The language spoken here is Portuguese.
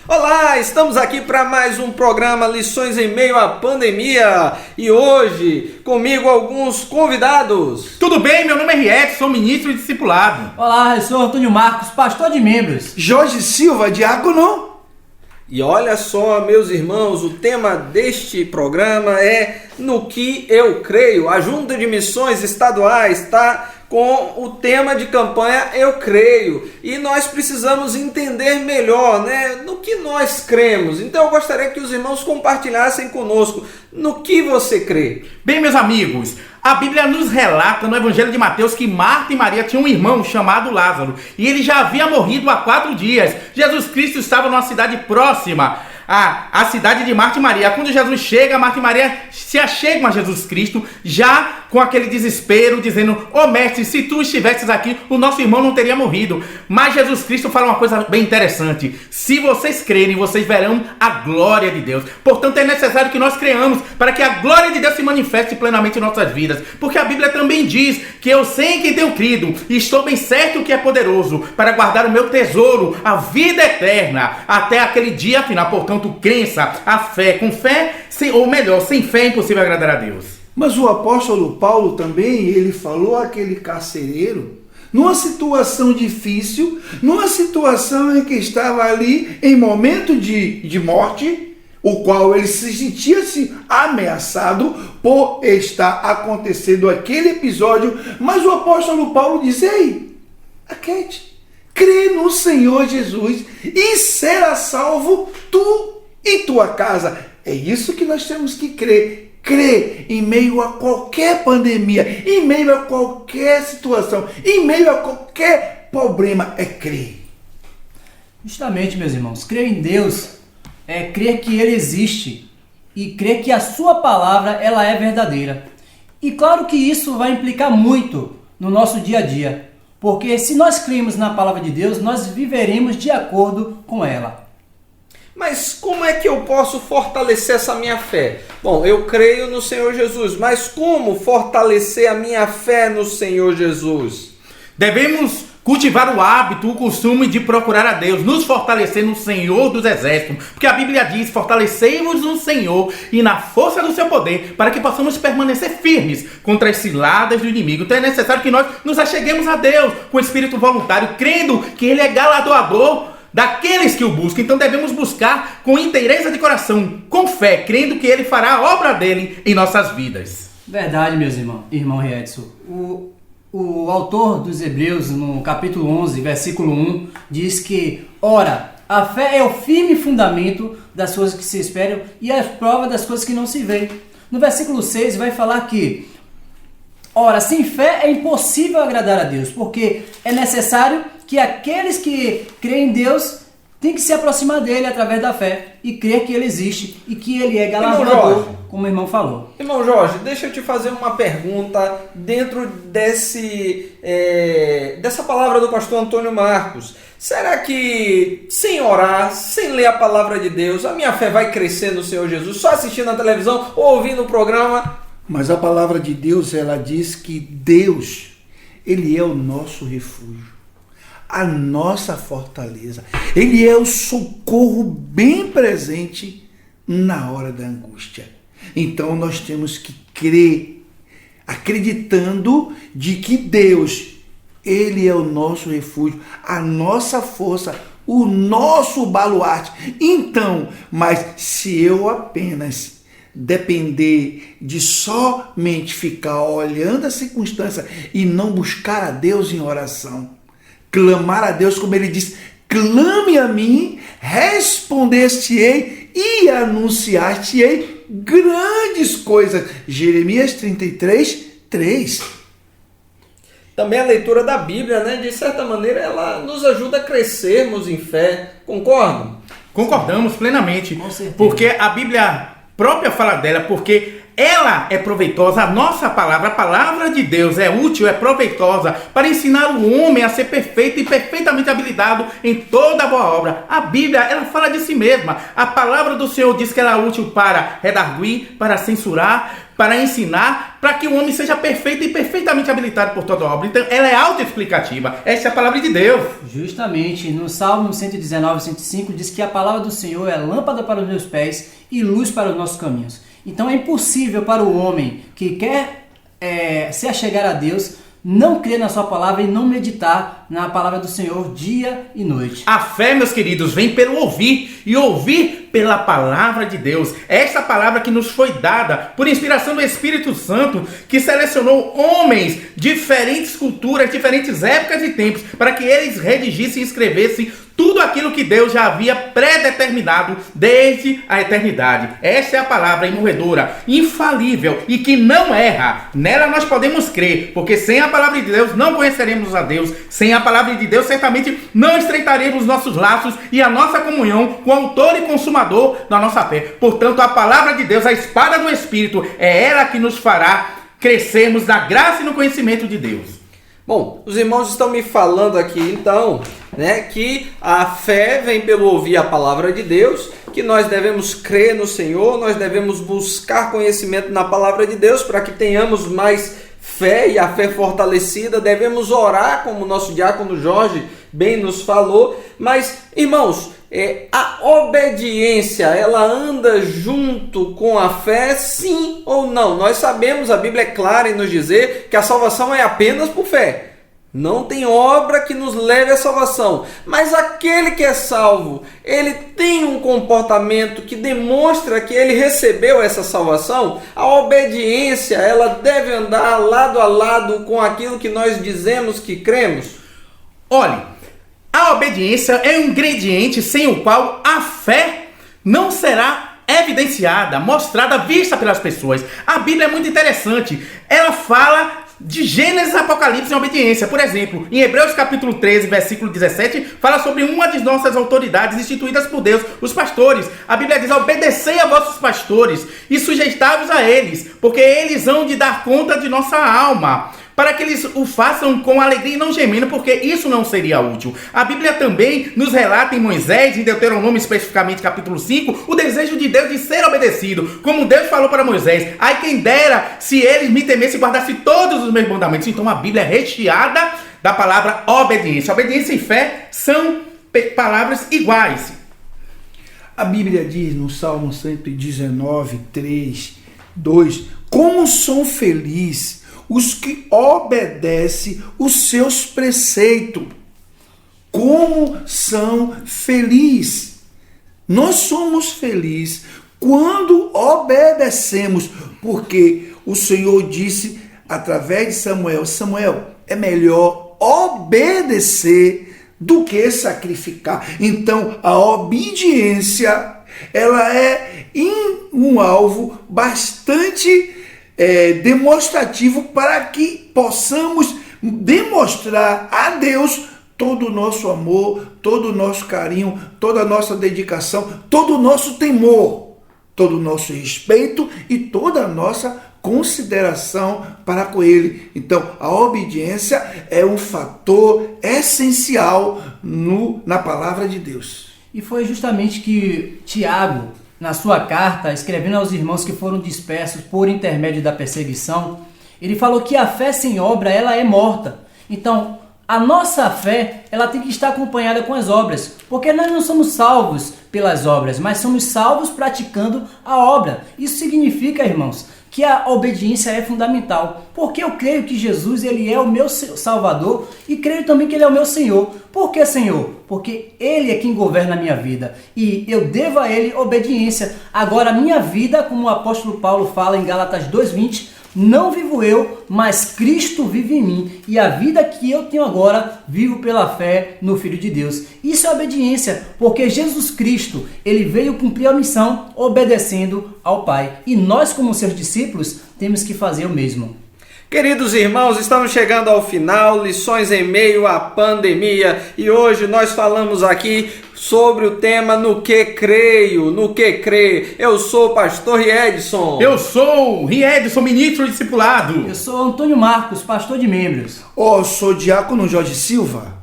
Olá, estamos aqui para mais um programa Lições em Meio à Pandemia e hoje comigo alguns convidados. Tudo bem? Meu nome é Riet, sou ministro e discipulado. Olá, eu sou Antônio Marcos, pastor de membros. Jorge Silva, diácono. E olha só, meus irmãos, o tema deste programa é No que eu creio. A Junta de Missões Estaduais está com o tema de campanha Eu Creio, e nós precisamos entender melhor, no que nós cremos. Então eu gostaria que os irmãos compartilhassem conosco no que você crê. Bem, meus amigos, a Bíblia nos relata no Evangelho de Mateus que Marta e Maria tinham um irmão chamado Lázaro, e ele já havia morrido há 4 dias. Jesus Cristo estava numa cidade próxima a cidade de Marta e Maria. Quando Jesus chega, Marta e Maria se achegam a Jesus Cristo, já com aquele desespero, dizendo: "Ô mestre, se tu estivesses aqui, o nosso irmão não teria morrido." Mas Jesus Cristo fala uma coisa bem interessante: se vocês crerem, vocês verão a glória de Deus. Portanto, é necessário que nós creamos para que a glória de Deus se manifeste plenamente em nossas vidas. Porque a Bíblia também diz que eu sei em quem tenho crido, e estou bem certo que é poderoso para guardar o meu tesouro, a vida eterna, até aquele dia final. Portanto, crença, a fé. Com fé, sem fé é impossível agradar a Deus. Mas o apóstolo Paulo também, ele falou àquele carcereiro, numa situação difícil, numa situação em que estava ali em momento de morte, o qual ele se sentia-se ameaçado por estar acontecendo aquele episódio, mas o apóstolo Paulo diz: "Ei, aquete, crê no Senhor Jesus e será salvo tu e tua casa." É isso que nós temos que crer. Crer em meio a qualquer pandemia, em meio a qualquer situação, em meio a qualquer problema, é crer. Justamente, meus irmãos, crer em Deus é crer que Ele existe e crer que a sua palavra ela é verdadeira. E claro que isso vai implicar muito no nosso dia a dia, porque se nós cremos na palavra de Deus, nós viveremos de acordo com ela. Mas como é que eu posso fortalecer essa minha fé? Bom, eu creio no Senhor Jesus, mas como fortalecer a minha fé no Senhor Jesus? Devemos cultivar o hábito, o costume de procurar a Deus, nos fortalecer no Senhor dos Exércitos, porque a Bíblia diz: "Fortalecei-vos no Senhor e na força do seu poder, para que possamos permanecer firmes contra as ciladas do inimigo." Então é necessário que nós nos acheguemos a Deus com espírito voluntário, crendo que Ele é galardoador daqueles que o buscam. Então devemos buscar com inteireza de coração, com fé, crendo que Ele fará a obra dele em nossas vidas. Verdade, meus irmãos. Irmão Edson, o autor dos Hebreus, no capítulo 11, versículo 1, diz que: "Ora, a fé é o firme fundamento das coisas que se esperam e a prova das coisas que não se veem." No versículo 6 vai falar que: "Ora, sem fé é impossível agradar a Deus, porque é necessário que aqueles que creem em Deus têm que se aproximar dele através da fé e crer que ele existe e que ele é galardoador", como o irmão falou. Irmão Jorge, deixa eu te fazer uma pergunta dentro dessa palavra do pastor Antônio Marcos. Será que sem orar, sem ler a palavra de Deus, a minha fé vai crescer no Senhor Jesus, só assistindo a televisão ou ouvindo o programa? Mas a palavra de Deus, ela diz que Deus, Ele é o nosso refúgio, a nossa fortaleza. Ele é o socorro bem presente na hora da angústia. Então nós temos que crer, acreditando de que Deus, Ele é o nosso refúgio, a nossa força, o nosso baluarte. Então, mas se eu apenas depender de somente ficar olhando a circunstância e não buscar a Deus em oração, clamar a Deus, como ele diz: "Clame a mim, responder-te-ei e anunciar-te-ei grandes coisas." Jeremias 33:3. Também a leitura da Bíblia, de certa maneira, ela nos ajuda a crescermos em fé. Concordam? Concordamos plenamente, Com certeza. porque a Bíblia própria fala dela, porque ela é proveitosa. A nossa palavra, a palavra de Deus é útil, é proveitosa para ensinar o homem a ser perfeito e perfeitamente habilitado em toda boa obra. A Bíblia, ela fala de si mesma. A palavra do Senhor diz que ela é útil para redarguir, para censurar, para ensinar, para que o homem seja perfeito e perfeitamente habilitado por toda obra. Então, ela é autoexplicativa. Essa é a palavra de Deus. Justamente, no Salmo 119, 105, diz que a palavra do Senhor é lâmpada para os meus pés e luz para os nossos caminhos. Então é impossível para o homem que quer se achegar a Deus não crer na sua palavra e não meditar na palavra do Senhor dia e noite. A fé, meus queridos, vem pelo ouvir, e ouvir pela palavra de Deus. É essa palavra que nos foi dada por inspiração do Espírito Santo, que selecionou homens, diferentes culturas, diferentes épocas e tempos, para que eles redigissem e escrevessem tudo aquilo que Deus já havia predeterminado desde a eternidade. Essa é a palavra imorredora, infalível e que não erra. Nela nós podemos crer, porque sem a palavra de Deus não conheceremos a Deus. Sem a palavra de Deus certamente não estreitaremos nossos laços e a nossa comunhão com o autor e consumador da nossa fé. Portanto, a palavra de Deus, a espada do Espírito, é ela que nos fará crescermos na graça e no conhecimento de Deus. Bom, os irmãos estão me falando aqui então, que a fé vem pelo ouvir a palavra de Deus, que nós devemos crer no Senhor, nós devemos buscar conhecimento na palavra de Deus para que tenhamos mais fé e a fé fortalecida, devemos orar, como o nosso diácono Jorge bem nos falou. Mas, irmãos, a obediência, ela anda junto com a fé, sim ou não? Nós sabemos, a Bíblia é clara em nos dizer que a salvação é apenas por fé. Não tem obra que nos leve à salvação. Mas aquele que é salvo, ele tem um comportamento que demonstra que ele recebeu essa salvação. A obediência, ela deve andar lado a lado com aquilo que nós dizemos que cremos. Olhe, a obediência é um ingrediente sem o qual a fé não será evidenciada, mostrada, vista pelas pessoas. A Bíblia é muito interessante. Ela fala de Gênesis e Apocalipse em obediência. Por exemplo, em Hebreus capítulo 13, versículo 17, fala sobre uma de nossas autoridades instituídas por Deus, os pastores. A Bíblia diz: obedecei a vossos pastores e sujeitai-vos a eles, porque eles hão de dar conta de nossa alma, para que eles o façam com alegria e não gemendo, porque isso não seria útil. A Bíblia também nos relata em Moisés, em Deuteronômio especificamente capítulo 5, o desejo de Deus de ser obedecido. Como Deus falou para Moisés: ai quem dera se eles me temessem e guardassem todos os meus mandamentos. Então a Bíblia é recheada da palavra obediência. Obediência e fé são palavras iguais. A Bíblia diz no Salmo 119, 3, 2, como são felizes os que obedecem os seus preceitos. Como são felizes. Nós somos felizes quando obedecemos, porque o Senhor disse através de Samuel: Samuel, é melhor obedecer do que sacrificar. Então, a obediência, ela é um alvo bastante demonstrativo para que possamos demonstrar a Deus todo o nosso amor, todo o nosso carinho, toda a nossa dedicação, todo o nosso temor, todo o nosso respeito e toda a nossa consideração para com Ele. Então, a obediência é um fator essencial na palavra de Deus. E foi justamente que Tiago, na sua carta, escrevendo aos irmãos que foram dispersos por intermédio da perseguição, ele falou que a fé sem obra, ela é morta. Então, a nossa fé, ela tem que estar acompanhada com as obras, porque nós não somos salvos pelas obras, mas somos salvos praticando a obra. Isso significa, irmãos, que a obediência é fundamental, porque eu creio que Jesus, ele é o meu Salvador e creio também que ele é o meu Senhor. Por que Senhor? Porque ele é quem governa a minha vida e eu devo a ele obediência. Agora a minha vida, como o apóstolo Paulo fala em Gálatas 2:20, não vivo eu, mas Cristo vive em mim, e a vida que eu tenho agora, vivo pela fé no Filho de Deus. Isso é obediência, porque Jesus Cristo, ele veio cumprir a missão obedecendo ao Pai. E nós, como seus discípulos, temos que fazer o mesmo. Queridos irmãos, estamos chegando ao final, lições em meio à pandemia, e hoje nós falamos aqui sobre o tema no que creio, no que crer. Eu sou o pastor Riedson. Eu sou Riedson, ministro discipulado. Eu sou Antônio Marcos, pastor de membros. Eu sou o diácono Jorge Silva.